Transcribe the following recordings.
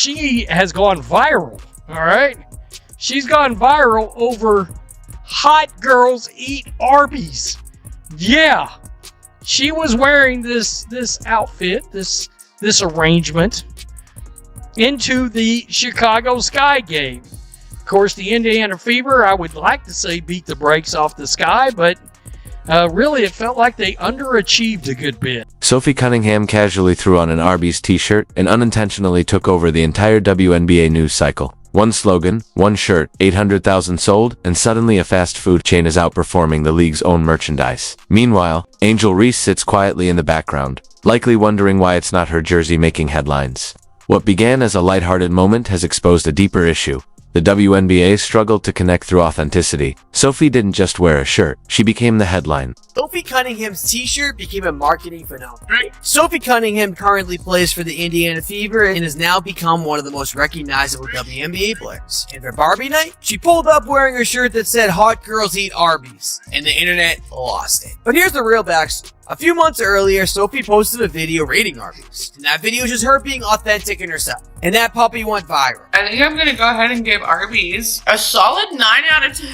she has gone viral, all right? She's gone viral over hot girls eat Arby's. Yeah, she was wearing this outfit, this arrangement into the Chicago Sky game. Of course, the Indiana Fever, I would like to say, beat the brakes off the Sky, but really it felt like they underachieved a good bit. Sophie Cunningham casually threw on an Arby's t-shirt and unintentionally took over the entire WNBA news cycle. One slogan, one shirt, 800,000 sold, and suddenly a fast food chain is outperforming the league's own merchandise. Meanwhile, Angel Reese sits quietly in the background, likely wondering why it's not her jersey making headlines. What began as a lighthearted moment has exposed a deeper issue. The WNBA struggled to connect through authenticity. Sophie didn't just wear a shirt, she became the headline. Sophie Cunningham's t-shirt became a marketing phenomenon. Sophie Cunningham currently plays for the Indiana Fever and has now become one of the most recognizable WNBA players. And for Barbie night, she pulled up wearing a shirt that said "Hot Girls Eat Arby's," and the internet lost it. But here's the real backstory. A few months earlier, Sophie posted a video rating Arby's. And that video is just her being authentic in herself. And that puppy went viral. I think I'm gonna go ahead and give Arby's a solid 9 out of 10.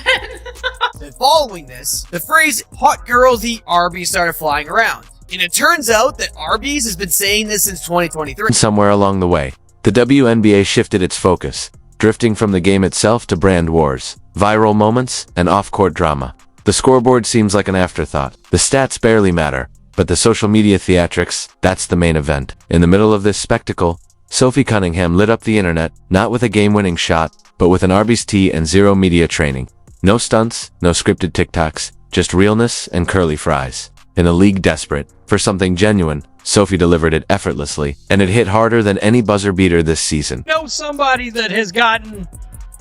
Then following this, the phrase "Hot Girls Eat Arby's" started flying around. And it turns out that Arby's has been saying this since 2023. Somewhere along the way, the WNBA shifted its focus, drifting from the game itself to brand wars, viral moments, and off-court drama. The scoreboard seems like an afterthought. The stats barely matter, but the social media theatrics, that's the main event. In the middle of this spectacle, Sophie Cunningham lit up the internet, not with a game-winning shot, but with an Arby's tee and zero media training. No stunts, no scripted TikToks, just realness and curly fries. In a league desperate for something genuine, Sophie delivered it effortlessly, and it hit harder than any buzzer beater this season. Know somebody that has gotten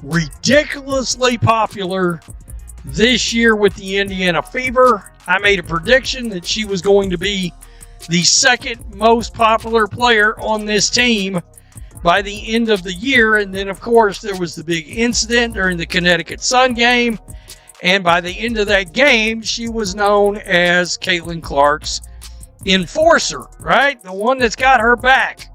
ridiculously popular this year with the Indiana Fever? I made a prediction that she was going to be the second most popular player on this team by the end of the year. And then, of course, there was the big incident during the Connecticut Sun game. And by the end of that game, she was known as Caitlin Clark's enforcer, right? The one that's got her back.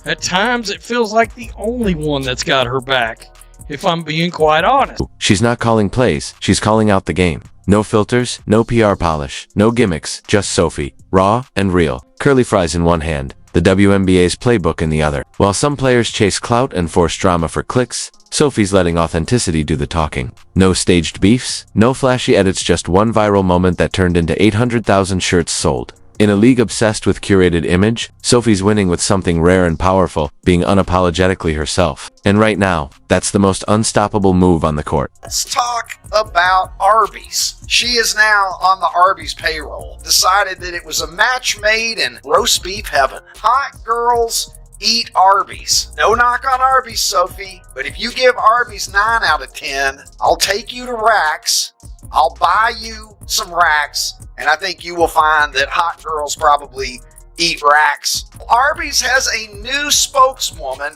At times, it feels like the only one that's got her back, if I'm being quite honest. She's not calling plays, she's calling out the game. No filters, no PR polish, no gimmicks, just Sophie, raw and real. Curly fries in one hand, the WNBA's playbook in the other. While some players chase clout and force drama for clicks, Sophie's letting authenticity do the talking. No staged beefs, no flashy edits, just one viral moment that turned into 800,000 shirts sold. In a league obsessed with curated image, Sophie's winning with something rare and powerful, being unapologetically herself. And right now, that's the most unstoppable move on the court. Let's talk about Arby's. She is now on the Arby's payroll. Decided that it was a match made in roast beef heaven. Hot girls eat Arby's. No knock on Arby's, Sophie, but if you give Arby's 9 out of 10, I'll take you to Racks. I'll buy you some Racks, and I think you will find that hot girls probably eat Racks. Arby's has a new spokeswoman,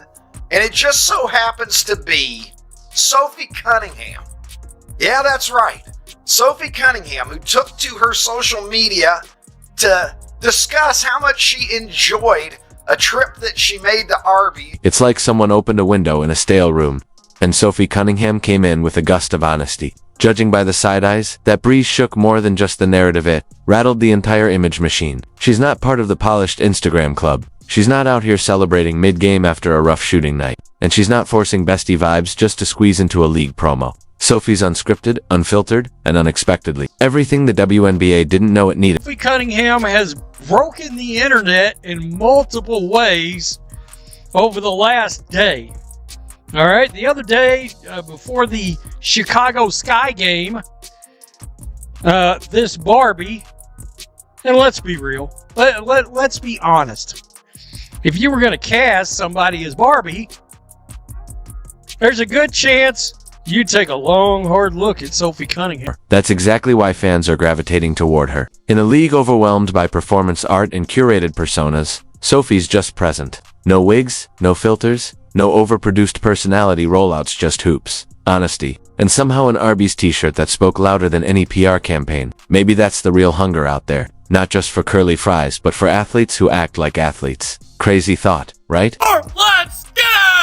and it just so happens to be Sophie Cunningham. Yeah, that's right. Sophie Cunningham, who took to her social media to discuss how much she enjoyed a trip that she made to Arby's. It's like someone opened a window in a stale room, and Sophie Cunningham came in with a gust of honesty. Judging by the side eyes, that breeze shook more than just the narrative, it rattled the entire image machine. She's not part of the polished Instagram club. She's not out here celebrating mid-game after a rough shooting night. And she's not forcing bestie vibes just to squeeze into a league promo. Sophie's unscripted, unfiltered, and unexpectedly. Everything the WNBA didn't know it needed. Sophie Cunningham has broken the internet in multiple ways over the last day. All right, the other day, before the Chicago Sky game, this Barbie, and let's be real, let's be honest. If you were going to cast somebody as Barbie, there's a good chance you'd take a long, hard look at Sophie Cunningham. That's exactly why fans are gravitating toward her. In a league overwhelmed by performance art and curated personas, Sophie's just present. No wigs, no filters, no overproduced personality rollouts, just hoops, honesty, and somehow an Arby's t-shirt that spoke louder than any PR campaign. Maybe that's the real hunger out there. Not just for curly fries, but for athletes who act like athletes. Crazy thought, right? Let's go!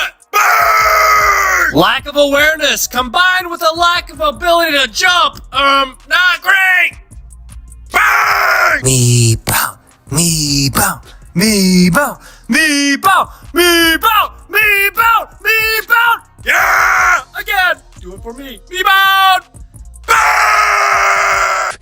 Lack of awareness combined with a lack of ability to jump. Not great. Bang! Me bow, me bow, me bow, me bow, me bow, me bow, me bow. Yeah! Again. Do it for me. Me bound.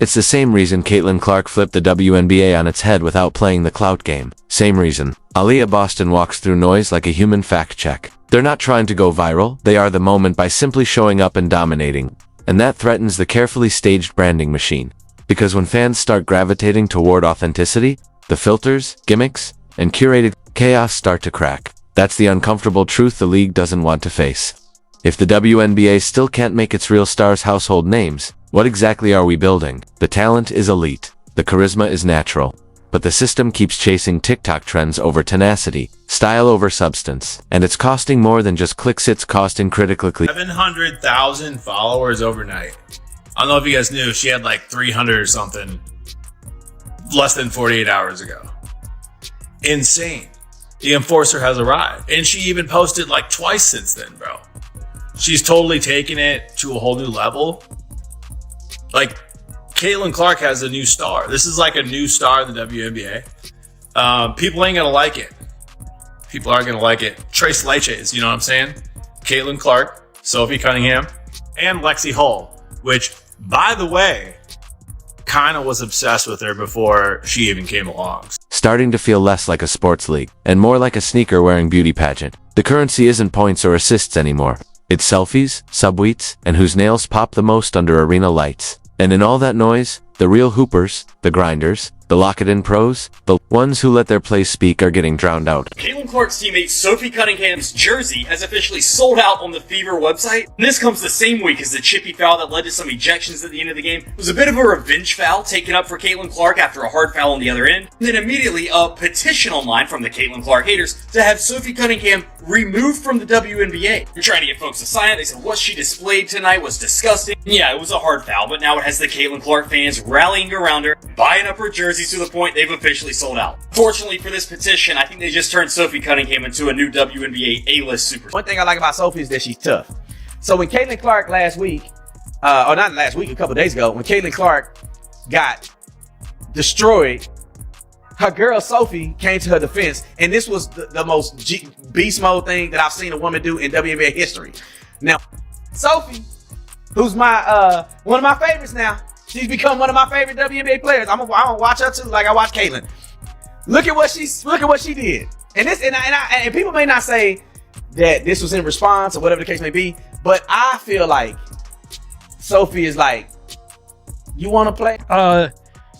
It's the same reason Caitlin Clark flipped the WNBA on its head without playing the clout game. Same reason. Aaliyah Boston walks through noise like a human fact check. They're not trying to go viral, they are the moment by simply showing up and dominating. And that threatens the carefully staged branding machine. Because when fans start gravitating toward authenticity, the filters, gimmicks, and curated chaos start to crack. That's the uncomfortable truth the league doesn't want to face. If the WNBA still can't make its real stars household names, what exactly are we building? The talent is elite. The charisma is natural. But the system keeps chasing TikTok trends over tenacity, style over substance. And it's costing more than just clicks, it's costing critically. 700,000 followers overnight. I don't know if you guys knew, she had like 300 or something less than 48 hours ago. Insane. The enforcer has arrived. And she even posted like twice since then, bro. She's totally taken it to a whole new level. Like, Caitlin Clark has a new star. This is like a new star in the WNBA. People ain't gonna like it. People aren't gonna like it. Trace Leches, you know what I'm saying? Caitlin Clark, Sophie Cunningham, and Lexi Hull, which, by the way, kind of was obsessed with her before she even came along. Starting to feel less like a sports league, and more like a sneaker-wearing beauty pageant. The currency isn't points or assists anymore. It's selfies, subweets, and whose nails pop the most under arena lights. And in all that noise, the real hoopers, the grinders, the lock-it-in pros, the ones who let their plays speak are getting drowned out. Caitlin Clark's teammate Sophie Cunningham's jersey has officially sold out on the Fever website. And this comes the same week as the chippy foul that led to some ejections at the end of the game. It was a bit of a revenge foul taken up for Caitlin Clark after a hard foul on the other end. And then immediately a petition online from the Caitlin Clark haters to have Sophie Cunningham removed from the WNBA. They're trying to get folks to sign it. They said what she displayed tonight was disgusting. Yeah, it was a hard foul, but now it has the Caitlin Clark fans rallying around her, buying up her jerseys to the point they've officially sold out. Fortunately for this petition, I think they just turned Sophie Cunningham into a new WNBA A-list superstar. One thing I like about Sophie is that she's tough. So when Caitlin Clark last week, or not last week, a couple days ago, when Caitlin Clark got destroyed, her girl Sophie came to her defense, and this was the most beast mode thing that I've seen a woman do in WNBA history. Now, Sophie, who's my one of my favorites now, she's become one of my favorite WNBA players. I'm gonna watch her too, like I watch Caitlin. Look at what she did. And this, and people may not say that this was in response or whatever the case may be, but I feel like Sophie is like, you want to play?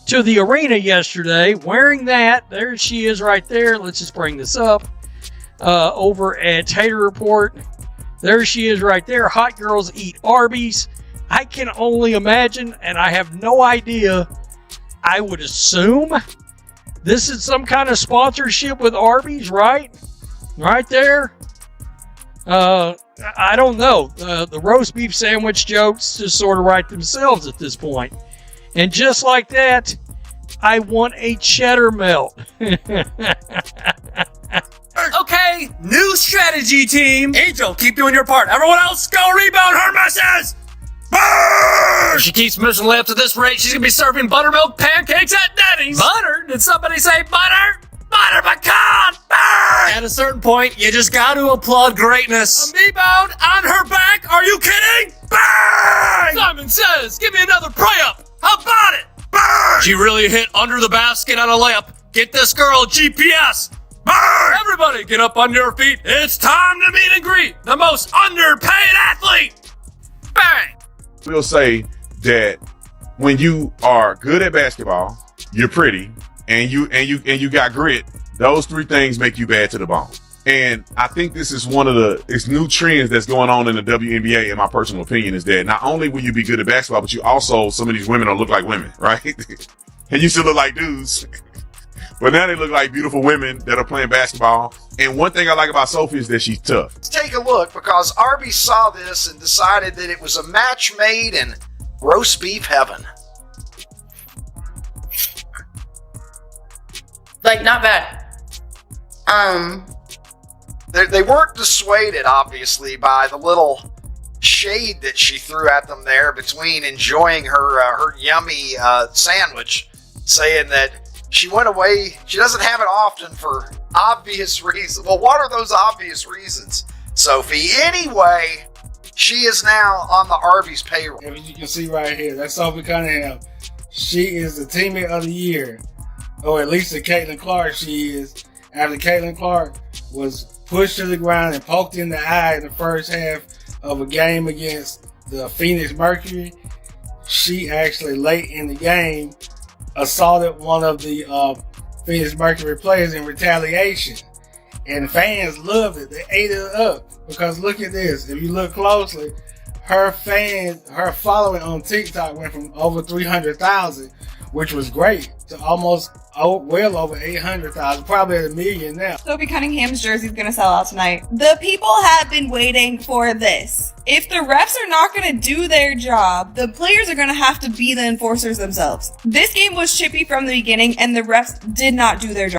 To the arena yesterday, wearing that. There she is right there. Let's just bring this up. Over at Tater Report. There she is right there. Hot girls eat Arby's. I can only imagine, and I have no idea. I would assume this is some kind of sponsorship with Arby's, right? Right there. I don't know. The roast beef sandwich jokes just sort of write themselves at this point. And just like that, I want a cheddar melt. Okay, new strategy, team. Angel, keep doing your part. Everyone else, go rebound her misses. If she keeps missing layups at this rate, she's gonna be serving buttermilk pancakes at Denny's. Butter? Did somebody say butter? Butter pecan! Burn! At a certain point, you just got to applaud greatness. A rebound on her back? Are you kidding? Burn! Simon says, give me another pray-up. How about it? Burn! She really hit under the basket on a layup. Get this girl a GPS. Burn! Everybody get up on your feet. It's time to meet and greet the most underpaid athlete. Bang! We'll say that when you are good at basketball, you're pretty, and you got grit, those three things make you bad to the bone. And I think this is one of it's new trends that's going on in the WNBA, in my personal opinion, is that not only will you be good at basketball, but you also, some of these women don't look like women, right? And you still look like dudes. But now they look like beautiful women that are playing basketball. And one thing I like about Sophie is that she's tough. Let's take a look, because Arby's saw this and decided that it was a match made in roast beef heaven. Like, not bad. They weren't dissuaded, obviously, by the little shade that she threw at them there between enjoying her yummy sandwich, saying that she went away. She doesn't have it often for obvious reasons. Well, what are those obvious reasons, Sophie? Anyway, she is now on the Arby's payroll. As you can see right here, that's Sophie Cunningham. She is the teammate of the year, or at least the Caitlin Clark she is. After Caitlin Clark was pushed to the ground and poked in the eye in the first half of a game against the Phoenix Mercury, she actually late in the game assaulted one of the Phoenix Mercury players in retaliation. And fans loved it. They ate it up. Because look at this. If you look closely, her following on TikTok went from over 300,000, which was great, to almost well over 800,000, probably at 1 million now. Sophie Cunningham's jersey is going to sell out tonight. The people have been waiting for this. If the refs are not going to do their job, the players are going to have to be the enforcers themselves. This game was chippy from the beginning, and the refs did not do their job.